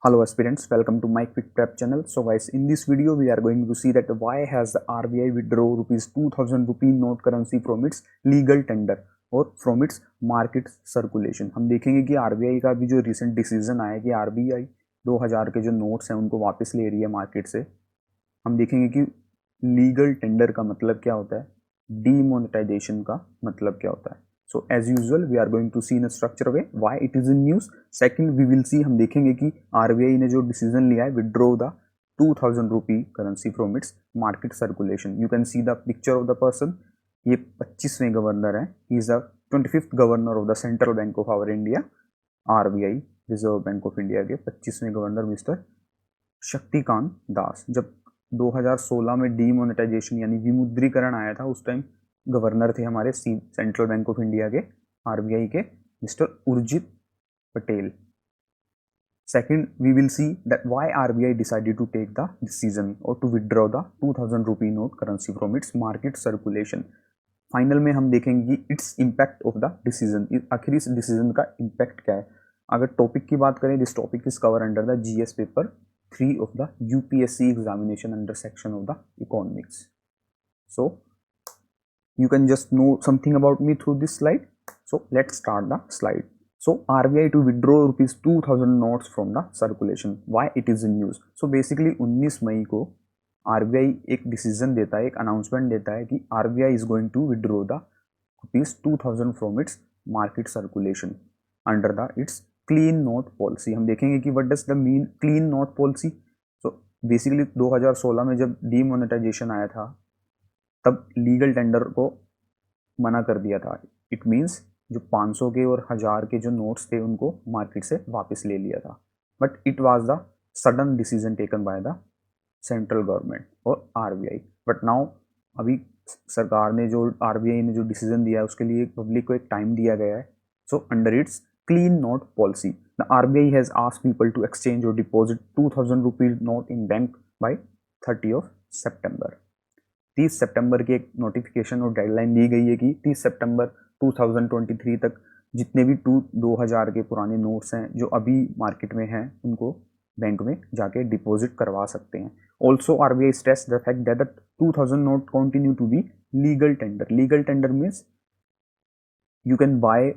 Hello aspirants, welcome to my quick prep channel. So guys, in this video we are going to see that why has the RBI withdraw rupees 2000 rupee note currency from its legal tender और from its market circulation. हम देखेंगे कि RBI का भी जो recent decision आया कि RBI 2000 के जो notes हैं उनको वापस ले रही है मार्केट से. हम देखेंगे कि लीगल टेंडर का मतलब क्या होता है, डीमोनेटाइजेशन का मतलब क्या होता है. So as usual we are going to see in a structure way why it is in news. Second we will see, हम देखेंगे कि RBI ने जो डिसीजन लिया है withdraw the 2000 rupee currency from its market circulation. You can see the picture of the person. ये 25वें governor हैं. He is the 25th governor of the Central Bank of our India, RBI, reserve bank of India के 25वें governor mister Shaktikanta दास. जब 2016 में demonetisation यानी विमुद्रीकरण आया था उस टाइम गवर्नर थे हमारे सेंट्रल बैंक ऑफ इंडिया के, आरबीआई के, mister Urjit Patel. Second, we will see that why RBI decided to take the decision or to withdraw the 2000 rupee note currency from its market circulation. Final में हम देखेंगे कि its impact of the decision, आखिर इस decision का impact क्या है. अगर टॉपिक की बात करें, this topic is cover under the GS paper 3 of the UPSC examination under section of the economics. So you can just know something about me through this slide. So let's start the slide. So RBI to withdraw rupees 2000 notes from the circulation. Why it is in news? So basically 19 मई को RBI एक decision देता है, एक announcement देता है कि RBI is going to withdraw the rupees 2000 from its market circulation under the its clean note policy. हम देखेंगे कि what does the mean clean note policy. So basically 2016 में जब डीमोनेटाइजेशन आया था तब लीगल टेंडर को मना कर दिया था. इट मीन्स जो 500 के और 1000 के जो नोट्स थे उनको मार्केट से वापस ले लिया था. But it was the sudden decision taken by the central government और आरबीआई. बट नाउ अभी सरकार ने जो आरबीआई ने जो डिसीजन दिया है उसके लिए पब्लिक को एक टाइम दिया गया है. So under its clean note policy, the RBI has asked people to exchange or deposit 2000 rupees note in bank by 30 of September. 30 सितंबर की एक नोटिफिकेशन और डेडलाइन दी गई है कि 30 सितंबर 2023 तक जितने भी 2000 के पुराने नोट्स हैं जो अभी मार्केट में हैं उनको बैंक में जाके डिपॉजिट करवा सकते हैं. Also RBI stress the fact that the 2000 note continue to be legal tender. Legal tender means you can buy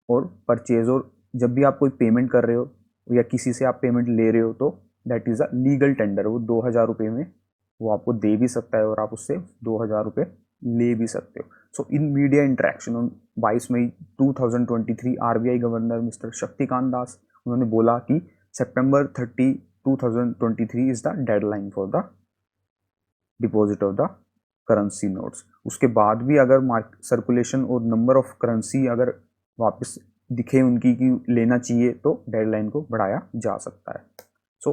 और परचेज, और जब भी आप कोई पेमेंट कर रहे हो या किसी से आप पेमेंट ले रहे हो तो that is a legal tender. वो 2000 रुपये में वो आपको दे भी सकता है और आप उससे 2000 रुपये ले भी सकते हो. So in media interaction on 22 May 2023 RBI governor mister Shaktikanta Das उन्होंने बोला कि September 30, 2023 is the deadline for the deposit of the currency notes. उसके बाद भी अगर मार्केट सर्कुलेशन और नंबर ऑफ करेंसी अगर वापस दिखे उनकी कि लेना चाहिए तो डेडलाइन को बढ़ाया जा सकता है. So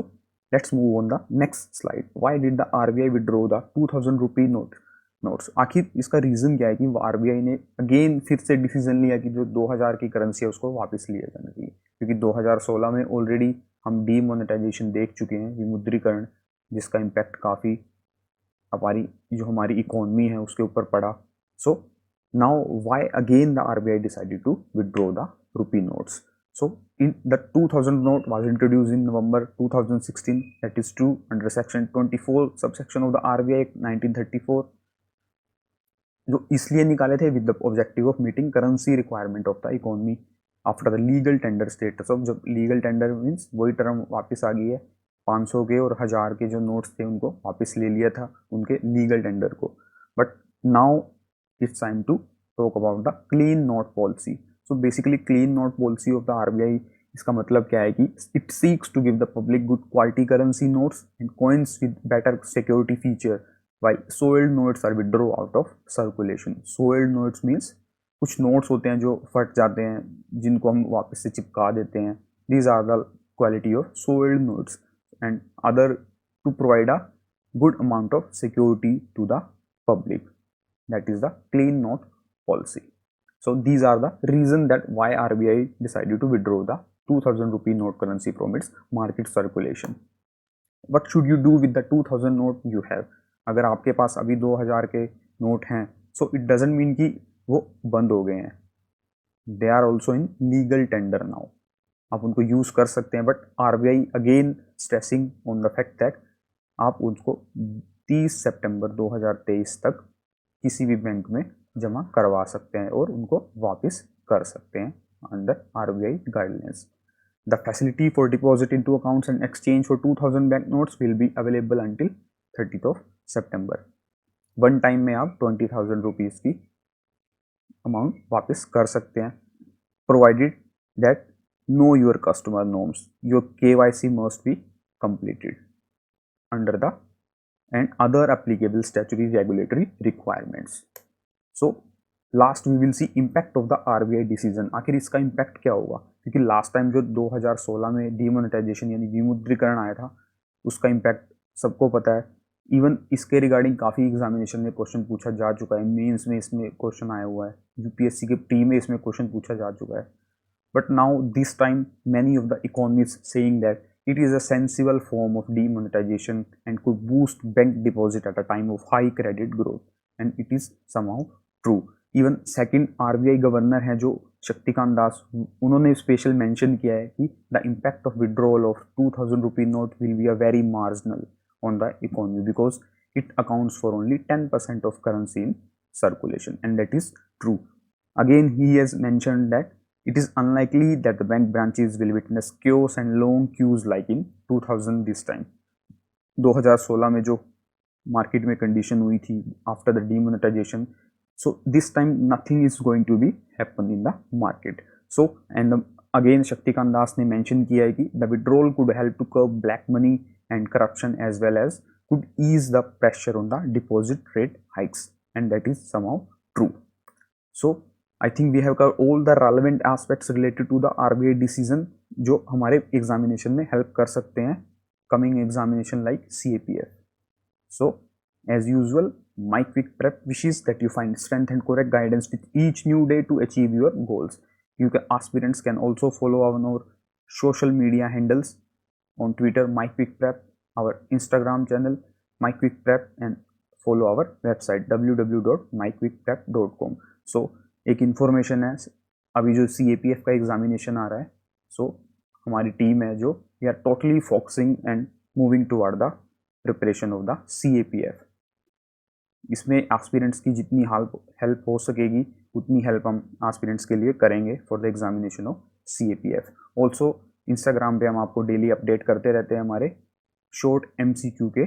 let's move on the next slide. Why did the RBI withdraw the 2000 rupee notes. आखिर इसका रीज़न क्या है कि आरबीआई ने अगेन फिर से डिसीजन लिया कि जो 2000 की करेंसी है उसको वापस लिया जाना चाहिए, क्योंकि 2016 में ऑलरेडी हम डीमोनेटाइजेशन देख चुके हैं, विमुद्रीकरण, जिसका इम्पैक्ट काफ़ी हमारी इकोनॉमी है उसके ऊपर पड़ा. सो now why again the RBI decided to withdraw the rupee notes? So in the 2000 note was introduced in November 2016, that is true, under section 24 subsection of the RBI Act 1934, जो इसलिए निकाले थे with the objective of meeting currency requirement of the economy after the legal tender status of. जब legal tender means वही term वापस आ गई है, 500 के और 1000 के जो नोट्स थे उनको वापस ले लिया था उनके लीगल टेंडर को. But now it's time to talk about the clean note policy. So basically clean note policy of the RBI, इसका मतलब क्या है कि it seeks to give the public good quality currency notes and coins with better security feature while soiled notes are withdrawn out of circulation. Soiled notes means कुछ notes होते हैं जो फट जाते हैं जिनको हम वापस से चिपका देते हैं. These are the quality of soiled notes and other to provide a good amount of security to the public. That is the clean note policy. So these are the reason that why RBI decided to withdraw the 2000 rupee note currency from its market circulation. What should you do with the 2000 note you have? अगर आपके पास अभी 2000 के note हैं, so it doesn't mean कि वो बंद हो गए हैं. They are also in legal tender now. आप उनको यूज़ कर सकते हैं, but RBI again stressing on the fact that आप उसको 30 सितंबर 2023 तक किसी भी बैंक में जमा करवा सकते हैं और उनको वापस कर सकते हैं under RBI guidelines. The facility for deposit into accounts and exchange for 2000 banknotes will be available until 30th of September. One time में आप 20,000 रुपीज़ की अमाउंट वापस कर सकते हैं, provided that know your customer norms. Your KYC must be completed under the and other applicable statutory regulatory requirements. So last we will see impact of the RBI decision. आखिर इसका impact क्या होगा, क्योंकि last time जो 2016 में demonetisation यानी विमुद्रीकरण आया था उसका इम्पैक्ट सबको पता है. इवन इसके रिगार्डिंग काफ़ी एग्जामिनेशन में क्वेश्चन पूछा जा चुका है, मेंस में इसमें क्वेश्चन आया हुआ है, यूपीएससी के प्री में इसमें क्वेश्चन पूछा जा चुका है. But now this time many of the economist saying that it is a sensible form of demonetization and could boost bank deposit at a time of high credit growth, and it is somehow true. Even second RBI governor हैं जो शक्तिकांत दास, उन्होंने special mention किया है कि the impact of withdrawal of 2000 rupee note will be a very marginal on the economy because it accounts for only 10% of currency in circulation, and that is true. Again he has mentioned that it is unlikely that the bank branches will witness chaos and long queues like in 2000 this time. 2016 में जो market में condition हुई थी after the demonetization, so this time nothing is going to be happen in the market. So and again Shaktikanta Das ने mention किया है कि the withdrawal could help to curb black money and corruption as well as could ease the pressure on the deposit rate hikes, and that is somehow true. So I think we have covered all the relevant aspects related to the RBI decision जो हमारे examination में help कर सकते हैं coming examination like CAPF. So as usual, my quick prep wishes that you find strength and correct guidance with each new day to achieve your goals. You can aspirants can also follow our social media handles on Twitter my quick prep, our Instagram channel my quick prep, and follow our website www.myquickprep.com. So एक information है, अभी जो CAPF का examination आ रहा है, सो हमारी team है जो we are totally focusing and moving toward the preparation of the CAPF. इसमें एस्पिरेंट्स की जितनी हेल्प हो सकेगी उतनी हेल्प हम एस्पिरेंट्स के लिए करेंगे for the examination of CAPF. Also Instagram पे हम आपको डेली अपडेट करते रहते हैं हमारे शॉर्ट MCQ के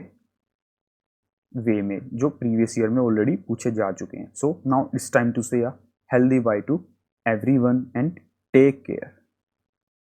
वे में जो प्रीवियस ईयर में ऑलरेडी पूछे जा चुके हैं. So now it's time to say healthy bye to everyone and take care.